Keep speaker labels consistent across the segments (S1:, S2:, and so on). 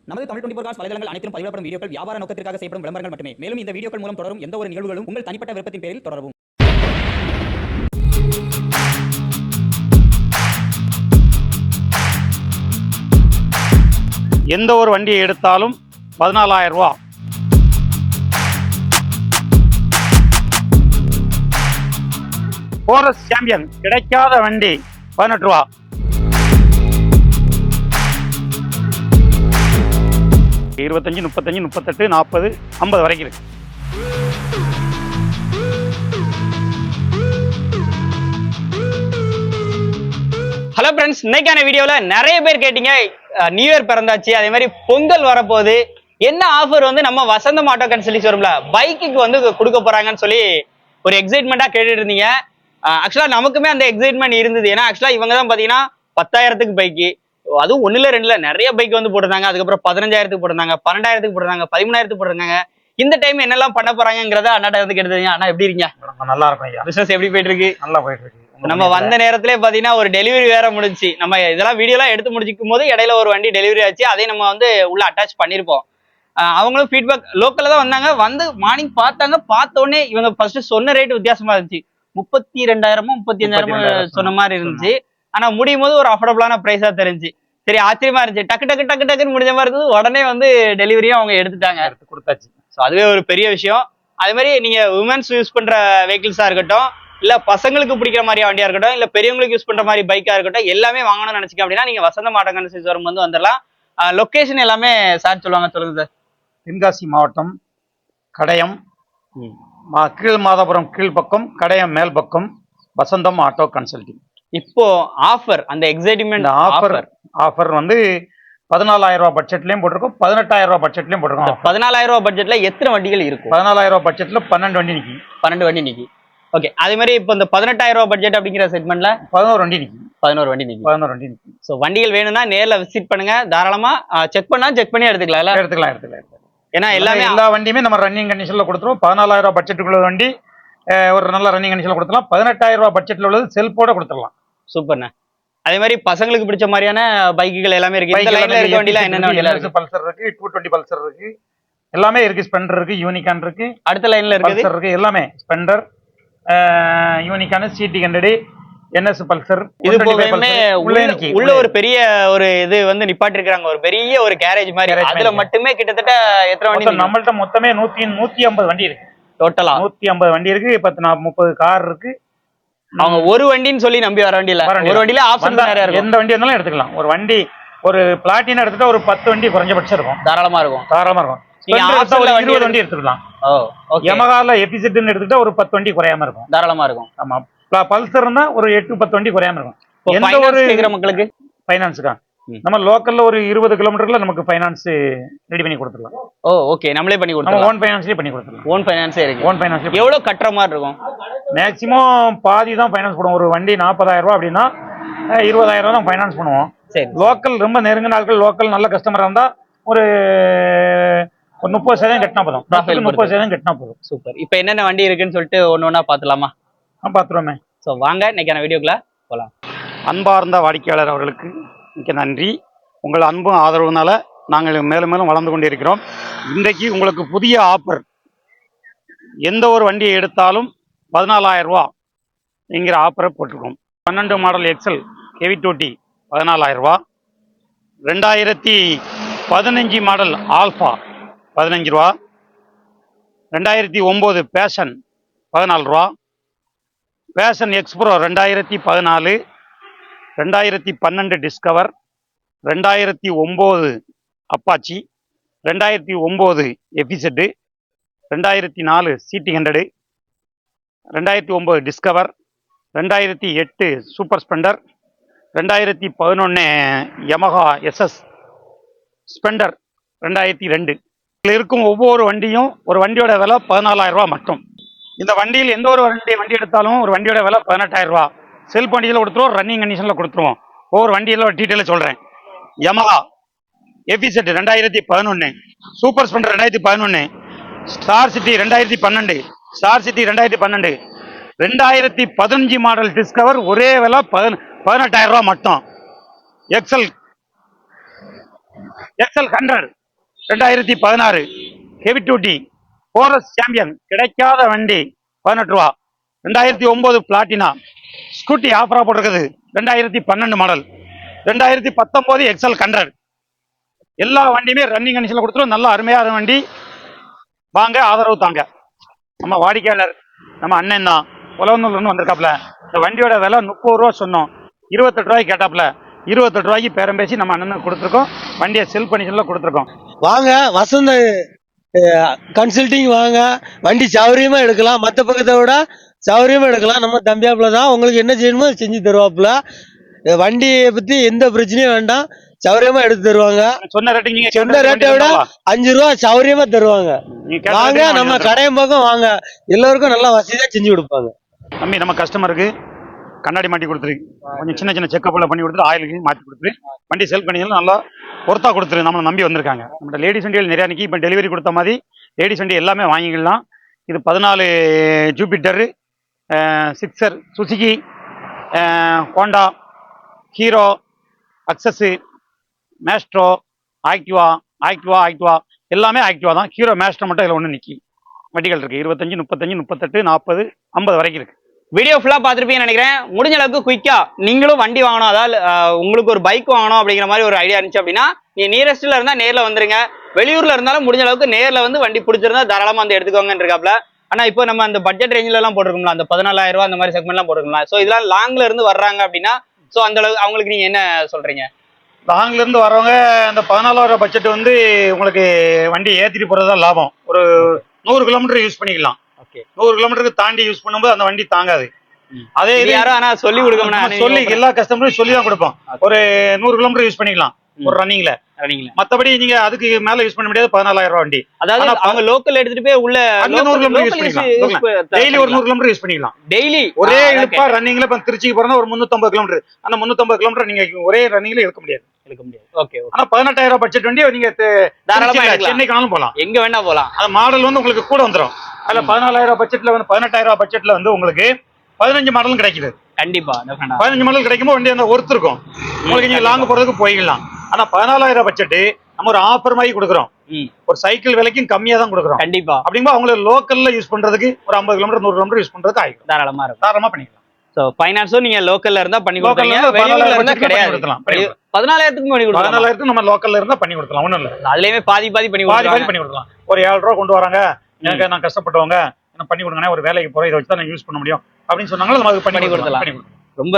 S1: நமது தமிழ் 24 காஸ் வலைதளங்கள் அனைத்தும் பதிவிடப்படும் வீடியோக்கள் வியாபார நோக்கத்திற்காக செய்யப்படும் விளம்பரங்கள் மட்டுமே. மேலும் இந்த வீடியோக்கள் மூலம் தொடரும் எந்த ஒரு நிகழ்வுகளும் உங்கள் தனிப்பட்ட விருப்பத்தின் பேரில் தொடரவும்.
S2: எந்த ஒரு வண்டியை எடுத்தாலும் 14,000 ரூபா. போரஸ் சாம்பியன் கிடைக்காத வண்டி 18 ரூபா. இருபத்தஞ்சு, 35, 38, 40, 50 வரைக்கும் இருக்கு.
S3: ஹலோ ஃப்ரெண்ட்ஸ், இன்னைக்கான வீடியோவில் நிறைய பேர் கேட்டீங்க, நியூ இயர் பிறந்தாச்சு, அதே மாதிரி பொங்கல் வரப்போகுது, என்ன ஆஃபர் வந்து நம்ம வசந்தம் ஆட்டோ கன்சல்டிங் ஷோரூம்ல பைக்குக்கு வந்து கொடுக்க போறாங்கன்னு சொல்லி ஒரு எக்ஸைட்மெண்ட்டாக கேட்டுட்டு இருந்தீங்க. ஆக்சுவலாக நமக்குமே அந்த எக்ஸைட்மெண்ட் இருந்தது. ஏன்னா ஆக்சுவலாக இவங்க தான் பார்த்தீங்கன்னா 10,000க்கு பைக்கு, அதுவும் 1 இல்ல 2 நிறைய பைக் வந்து போட்டிருந்தாங்க. அதுக்கப்புறம் 15,000க்கு போட்டிருந்தாங்க, 12,000க்கு போட்டிருந்தாங்க, 13,000க்கு போட்டிருந்தாங்க. இந்த டைம் என்னெல்லாம் பண்ண போறாங்கிறத அண்ணாட்ட வந்து கேட்டுருங்க. அண்ணா எப்படி இருக்கீங்க?
S2: நல்லா இருக்கும் ஐயா.
S3: பிசினஸ் எப்படி போயிட்டு இருக்கு?
S2: நல்லா போயிட்டு இருக்கு.
S3: நம்ம வந்த நேரத்திலே பாத்தீங்கன்னா ஒரு டெலிவரி வேற முடிஞ்சு, நம்ம இதெல்லாம் வீடியோலாம் எடுத்து முடிச்சிக்கும் போது இடையில ஒரு வண்டி டெலிவரி ஆச்சு. அதை நம்ம வந்து உள்ள அட்டாச் பண்ணிருப்போம். அவங்களும் ஃபீட்பேக் லோக்கல்ல தான் வந்தாங்க. வந்து மார்னிங் பார்த்தாங்க. பார்த்த உடனே இவங்க ஃபர்ஸ்ட் சொன்ன ரேட் வித்தியாசமா இருந்துச்சு. 32,000 35,000 சொன்ன மாதிரி இருந்துச்சு. ஆனா முடியும் போது ஒரு அஃபோர்டபுளான பிரைஸா தெரிஞ்சு, சரி ஆச்சரியமா இருந்துச்சு. டக்குன்னு முடிஞ்ச மாதிரி இருந்தது. உடனே வந்து டெலிவரியும் அவங்க எடுத்துட்டாங்க,
S2: எடுத்து கொடுத்தாச்சு.
S3: ஸோ அதுவே ஒரு பெரிய விஷயம். அதே மாதிரி நீங்க உமன்ஸ் யூஸ் பண்ற வெஹிக்கிள்ஸா இருக்கட்டும், இல்ல பசங்களுக்கு பிடிக்கிற மாதிரி வண்டியா இருக்கட்டும், இல்ல பெரியவங்களுக்கு யூஸ் பண்ற மாதிரி பைக்கா இருக்கட்டும், எல்லாமே வாங்கணும்னு நினைச்சிக்க அப்படின்னா நீங்க வசந்தம் ஆட்டோ கன்சல்டிங் ஷோரூம் வந்து வந்துடலாம். லொகேஷன் எல்லாமே சார் சொல்லுவாங்க, சொல்லுங்க சார்.
S2: தென்காசி மாவட்டம் கடையம், கீழ் மாதாபுரம் கீழ்பக்கம், கடையம் மேல் பக்கம், வசந்தம் ஆட்டோ கன்சல்டிங்.
S3: இப்போ ஆஃபர், அந்த எக்ஸைட்மெண்ட்
S2: ஆஃபர் வந்து 14,000 ரூபாய் பட்ஜெட்லயும் போட்டிருக்கோம், 18,000 ரூபாய் பட்ஜெட்லயும் போட்டிருக்கோம்.
S3: 14,000 ரூபாய் பட்ஜெட்ல எத்தனை வண்டிகள் இருக்கும்?
S2: 14,000 ரூபாய் பட்ஜெட்ல 12 வண்டி நிக்கி.
S3: 12 வண்டி நிக்கி. ஓகே. அதே மாதிரி இப்போ இந்த 18,000 ரூபாய் பட்ஜெட் அப்படிங்கிற செக்மெண்ட்ல
S2: 11 வண்டி நிக்கி.
S3: 11 வண்டி நிக்கி. ஸோ வண்டிகள் வேணும்னா நேரில் விசிட் பண்ணுங்க. தாராளமா செக் பண்ணி எடுத்துக்கலாம். ஏன்னா எல்லா
S2: வண்டியுமே நம்ம ரன்னிங் கண்டிஷன்ல கொடுத்துருவோம். 14,000 ரூபாய் பட்ஜெட்டுக்குள்ள வண்டி ஒரு நல்ல ரன்னிங் கண்டிஷன்ல கொடுத்துலாம். 18,000 ரூபாய் பட்ஜெட்ல உள்ளது செல்ஃபோட கொடுத்துடலாம்.
S3: சூப்பர்ண்ணா. அதே மாதிரி பசங்களுக்கு பிடிச்ச மாதிரியான பைக்குகள் எல்லாமே இருக்கு. இந்த லைன்ல இருக்க வண்டிலாம் என்னென்ன வண்டிலாம் இருக்கு?
S2: பல்சர் இருக்கு, 220 பல்சர் இருக்கு, எல்லாமே இருக்கு. ஸ்பெண்டர் இருக்கு, யூனிகான் இருக்கு.
S3: அடுத்த லைன்ல இருக்கு
S2: எல்லாமே Splendor, Unicorn, CD 100, NS Pulsar.
S3: இது போகவே உள்ள ஒரு பெரிய ஒரு இது வந்து நிப்பாட்டி இருக்காங்க, ஒரு பெரிய ஒரு கேரேஜ் மாதிரி. அதுல மட்டுமே கிட்டத்தட்ட எத்தனை வண்டி?
S2: நம்மள்ட்ட மொத்தமே 150 வண்டி இருக்கு.
S3: டோட்டலா
S2: 150 வண்டி இருக்கு. 30 கார் இருக்கு.
S3: அவங்க ஒரு வண்டின்னு சொல்லி நம்பி வர வண்டி இல்ல, ஒரு வண்டியில ஆப்ஷன் நிறைய இருக்கும்.
S2: எந்த வண்டி இருந்தாலும் எடுத்துக்கலாம். ஒரு வண்டி, ஒரு பிளாட்டினா எடுத்துட்டா ஒரு 10 வண்டி குறைஞ்சபட்சம் இருக்கும்.
S3: தாராளமா இருக்கும்.
S2: 20 வண்டி எடுத்துக்கலாம். யமஹால எபிசெட்னு எடுத்துட்டா ஒரு 10 வண்டி குறையாம இருக்கும்.
S3: தாராளமா இருக்கும்.
S2: ஆமா. பல்சர்னா ஒரு 8-10 வண்டி குறையாம இருக்கும்.
S3: எந்த ஒரு கேக்குற மக்களுக்கு
S2: ஃபைனான்ஸ்க்கா நம்ம லோக்கல்ல ஒரு 20 கிலோமீட்டர்ல நமக்கு ஃபைனான்ஸ் ரெடி பண்ணி கொடுத்துடலாம்.
S3: ஓகே. நம்மளே பண்ணி கொடுத்துடலாம்.
S2: ஓன் ஃபைனான்ஸ்லயே பண்ணி கொடுத்துடலாம்.
S3: ஓன் ஃபைனான்ஸே இருக்கு.
S2: ஓன் ஃபைனான்ஸ்
S3: எவ்வளவு கட்டுற மாதிரி இருக்கும்?
S2: மேக்ஸிமம் பாதி தான் ஃபைனான்ஸ் பண்ணுவோம். ஒரு வண்டி 40,000 ரூபாய் அப்படின்னா 20,000 தான் ஃபைனான்ஸ் பண்ணுவோம்.
S3: சரி.
S2: லோக்கல் ரொம்ப நெருங்கின ஆட்கள், லோக்கல் நல்ல கஸ்டமரா இருந்தா ஒரு 30% கட்டினா போதும். 30% கட்டினா போதும்.
S3: சூப்பர். இப்போ என்னென்ன வண்டி இருக்குன்னு சொல்லிட்டு ஒன்னொன்னா பாத்துலாமா?
S2: பாத்துருவோமே.
S3: ஸோ வாங்க இன்னைக்கான வீடியோக்குள்ள போலாம்.
S2: அன்பார்ந்த வாடிக்கையாளர் அவர்களுக்கு மிக்க நன்றி. உங்கள் அன்பும் ஆதரவுனால நாங்கள் மேலும் மேலும் வளர்ந்து கொண்டிருக்கிறோம். இன்றைக்கு உங்களுக்கு புதிய ஆஃபர், எந்த ஒரு வண்டியை எடுத்தாலும் 14,000 ரூபா என்கிற ஆஃபரை போட்டிருக்கோம். 12 மாடல் எக்ஸல் ஹெவி டூட்டி 14,000 ரூபா. 2015 மாடல் ஆல்ஃபா 15 ரூபா. 2009 பேஷன் 14 ரூபா. பேஷன் எக்ஸ்ப்ரோ 2014, 2012 டிஸ்கவர், 2009 அப்பாச்சி, 2009 எபிசெட், 2004 CD 100, 2009 Discover, 2008 Super Splendor, 2011 Yamaha SS Splendor 2002. இதில் இருக்கும் ஒவ்வொரு வண்டியும் ஒரு வண்டியோட விலை 14,000 ரூபா மட்டும். இந்த வண்டியில் எந்த ஒரு வண்டி எடுத்தாலும் ஒரு வண்டியோட விலை 18,000 ரூபா. செல்ஃப் வண்டியில் கொடுத்துருவோம், ரன்னிங் கண்டிஷனில் கொடுத்துருவோம். ஒவ்வொரு வண்டியில் ஒரு டீட்டெயிலாக சொல்கிறேன். யமஹா எபிசெட் 2011, super Splendor 2011, star city 2012, star city 2012, 2015 model Discover ஒரே விலை 18,000 ரூபா மட்டும். எக்ஸல் XL 100 2016 ஹெவி டியூட்டி போரஸ் சாம்பியன் கிடைக்காத வண்டி 18 ரூபா. 2009 பிளாட்டினா ஸ்கூட்டி ஆஃபரா போட்டிருக்குது 2012 மாடல். 2019 XL 100 எல்லா வண்டியுமே ரன்னிங் கண்டிஷன்ல கொடுத்துரும். நல்ல அருமையான வண்டி. வாங்க, ஆதரவு தாங்க. நம்ம வாடிக்கையாளர் நம்ம அண்ணன் தான் உலகநூல் வந்திருக்காப்ல. இந்த வண்டியோட விலை 30 ரூபா சொன்னோம், 28 ரூபாய்க்கு கேட்டாப்ல. 28 ரூபாய்க்கு பேரம் பேசி நம்ம அண்ணனுக்கு கொடுத்துருக்கோம். வண்டியை செல் கண்டிஷன்ல கொடுத்துருக்கோம்.
S4: வாங்க வசந்த கன்சல்டிங் வாங்க, வண்டி சௌரியமா எடுக்கலாம், மற்ற பக்கத்தை விட சௌரியமா எடுக்கலாம். நம்ம தம்பியாப்புல தான் உங்களுக்கு என்ன செய்யணுமோ செஞ்சு தருவாப்புல. வண்டியை பத்தி எந்த பிரச்சனையும் வேண்டாம், சௌரியமா எடுத்து தருவாங்க.
S2: சொன்ன ரேட்டு நீங்க
S4: சொன்ன ரேட்டை விட 5 ரூபா சௌரியமா தருவாங்க. வாங்க, நம்ம கடையம் பக்கம் வாங்க, எல்லாருக்கும் நல்லா வசதியா செஞ்சு கொடுப்பாங்க.
S2: தம்பி, நம்ம கஸ்டமருக்கு கண்ணாடி மாட்டி கொடுத்துரு, கொஞ்சம் சின்ன சின்ன செக்கப்ல பண்ணி கொடுத்துரு, ஆயிலுக்கு மாற்றி கொடுத்துரு, வண்டி செல் கண்டிஷன்ல நல்லா பொறுத்தா கொடுத்துரு. நம்மளை நம்பி வந்திருக்காங்க. நம்ம லேடிஸ் வண்டிகள் நிறையா நிற்கி. இப்போ டெலிவரி கொடுத்த மாதிரி லேடிஸ் வண்டி எல்லாமே வாங்கிக்கலாம். இது 14 Jupiter, 6er, Suzuki, Honda, Hero, Access, Maestro, Activa எல்லாமே ஆக்டிவா தான். ஹீரோ மேஸ்ட்ரோ மட்டும் இதில் ஒன்று நிற்கி. வண்டிகள் இருக்கு 25, 35, 38, 40, 50 வரைக்கும் இருக்கு.
S3: வீடியோ ஃபுல்லா பாத்திருப்பீங்கன்னு நினைக்கிறேன். முடிஞ்ச அளவுக்கு குயிக்கா நீங்களும் வண்டி வாங்கணும், அதாவது உங்களுக்கு ஒரு பைக் வாங்கணும் அப்படிங்கிற மாதிரி ஒரு ஐடியா இருந்துச்சு அப்படின்னா நீங்க நியரஸ்ட்ல இருந்தா நேர்ல வந்துருங்க. வெளியூர்ல இருந்தாலும் முடிஞ்ச அளவுக்கு நேர்ல வந்து வண்டி பிடிச்சிருந்தா தாராளமா வந்து எடுத்துக்கோங்கன்னு இருக்காப்ல. ஆனா இப்போ நம்ம அந்த பட்ஜெட் ரேஞ்சில எல்லாம் போட்டிருக்கோம்ல, அந்த 14,000 ரூபாய் அந்த மாதிரி செக்மெண்ட் எல்லாம் போட்டிருக்கோம்ல. சோ இதெல்லாம் லாங்ல இருந்து வர்றாங்க அப்படின்னா சோ அந்த அளவுக்கு அவங்களுக்கு நீங்க என்ன சொல்றீங்க?
S2: லாங்ல இருந்து வரவங்க அந்த 14,000 பட்ஜெட் வந்து உங்களுக்கு வண்டி ஏத்திட்டு போறதுதான் லாபம். ஒரு 100 கிலோமீட்டர் யூஸ் பண்ணிக்கலாம். 100 கிலோமீட்டருக்கு தாண்டி யூஸ் பண்ணும்போது அந்த வண்டி தாங்காது. அதே
S3: யாரும் ஆனா சொல்லி கொடுக்கணும்,
S2: சொல்லி எல்லா கஸ்டமரும் சொல்லி தான் கொடுப்போம். ஒரு 100 கிலோமீட்டர் யூஸ் பண்ணிக்கலாம் ஒரு ரன்னிங்ல. மத்தபடி நீங்க அதுக்கு மேல யூஸ் பண்ண முடியாது 14,000 ரூபாய் வண்டி.
S3: அதாவது அவங்க லோக்கல் எடுத்துட்டு போய் உள்ள
S2: 100 கிலோமீட்டர் யூஸ் பண்ணிக்கலாம். டெய்லி ஒரு 100 கிலோமீட்டர் யூஸ் பண்ணிக்கலாம்.
S3: டெய்லி
S2: ஒரே இழுப்பா ரன்னிங்ல இப்ப திருச்சிக்கு போறதா ஒரு 350 கிலோமீட்டர். அந்த 350 கிலோமீட்டர் நீங்க ஒரே ரன்னிங்ல இழுக்க முடியாது.
S3: ஓகே.
S2: ஆனா 18,000 பட்ஜெட் வண்டி நீங்க
S3: தாராளமா
S2: சென்னைக்காலும் போலாம்,
S3: எங்க வேணா போலாம்.
S2: அந்த மாடல் வந்து உங்களுக்கு கூட வந்துடும். அதுல 14,000 பட்ஜெட்ல வந்து 18,000 பட்ஜெட்ல வந்து உங்களுக்கு 15 மாடலும் கிடைக்குது.
S3: கண்டிப்பா
S2: 15 மாடல் கிடைக்கும்போது வண்டி அந்த ஒர்த் இருக்கும். உங்களுக்கு நீங்க லாங் போறதுக்கு போயிடலாம். ஆனா 14,000 பட்ஜெட் நம்ம ஒரு ஆஃபர் மாதிரி கொடுக்குறோம். ஒரு சைக்கிள் விலைக்கும் கம்மியா தான் கொடுக்குறோம்.
S3: கண்டிப்பா.
S2: அப்படிங்கும்போது அவங்களுக்கு லோக்கல்ல யூஸ் பண்றதுக்கு ஒரு 50 கிலோமீட்டர் 100 கிலோமீட்டர் யூஸ் பண்றதுக்கு ஆயிடும்.
S3: தாராளமா
S2: பண்ணிக்கலாம்.
S3: சோ ஃபைனான்ஸும் நீங்க லோக்கல்ல இருந்தா பண்ணி கொடுத்தீங்க, வெளியூர்ல இருந்தா கிடையாது. 14,000க்கு பண்ணி கொடுக்கலாம்.
S2: 14,000க்கு நம்ம லோக்கல்ல இருந்தா பண்ணி கொடுக்கலாம். ஒண்ணும் இல்ல,
S3: அதுலயே பாதி பண்ணி
S2: கொடுக்கலாம். ஒரு 7 ரூபா கொண்டு வராங்க, எனக்கு நான் கஷ்டப்பட்டவங்க என்ன பண்ணி கொடுங்க, ஒரு வேலைக்கு போறேன், இதை வச்சு தான் நான் யூஸ் பண்ண முடியும் அப்படின்னு சொன்னாங்க. நம்ம பண்ணி கொடுக்கலாம்.
S3: ரொம்ப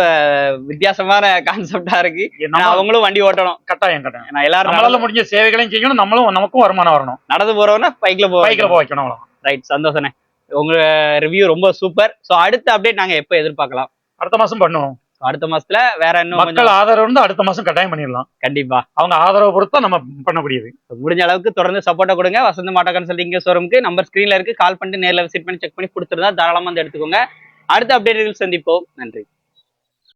S3: வித்தியாசமான கான்செப்டா இருக்கு. அவங்களும் வண்டி ஓட்டணும், கட்டாயம். எல்லாரும்
S2: நம்மளால முடிஞ்ச சேவைகளையும் செய்யணும், நமக்கும் வருமானம் வரணும்.
S3: நடந்து போறவனா பைக்ல போக
S2: வைக்கணும்.
S3: ரைட், சந்தோஷனே. உங்க ரிவ்யூ ரொம்ப சூப்பர். சோ அடுத்த அப்டேட் நாங்க எப்ப எதிர்பார்க்கலாம்?
S2: அடுத்த மாசம் பண்ணுவோம்.
S3: அடுத்த மாசத்துல வேற என்ன
S2: மக்கள் ஆதரவு இருந்து அடுத்த மாசம் கட்டாயம் பண்ணிடலாம்.
S3: கண்டிப்பா
S2: அவங்க ஆதரவு பொறுத்தா நம்ம பண்ணக்கூடியது.
S3: முடிஞ்ச அளவுக்கு தொடர்ந்து சப்போர்ட்டா கொடுங்க. வசந்த ஆட்டோ கன்சல்டிங் ஷோரூமுக்கு நம்பர் ஸ்கிரீன்ல இருக்கு, கால் பண்ணிட்டு நேர்ல விசிட் பண்ணி செக் பண்ணி பிடிச்சிருந்தா தாராளமா வந்து எடுத்துக்கோங்க. அடுத்த அப்டேட்டில் சந்திப்போம். நன்றி.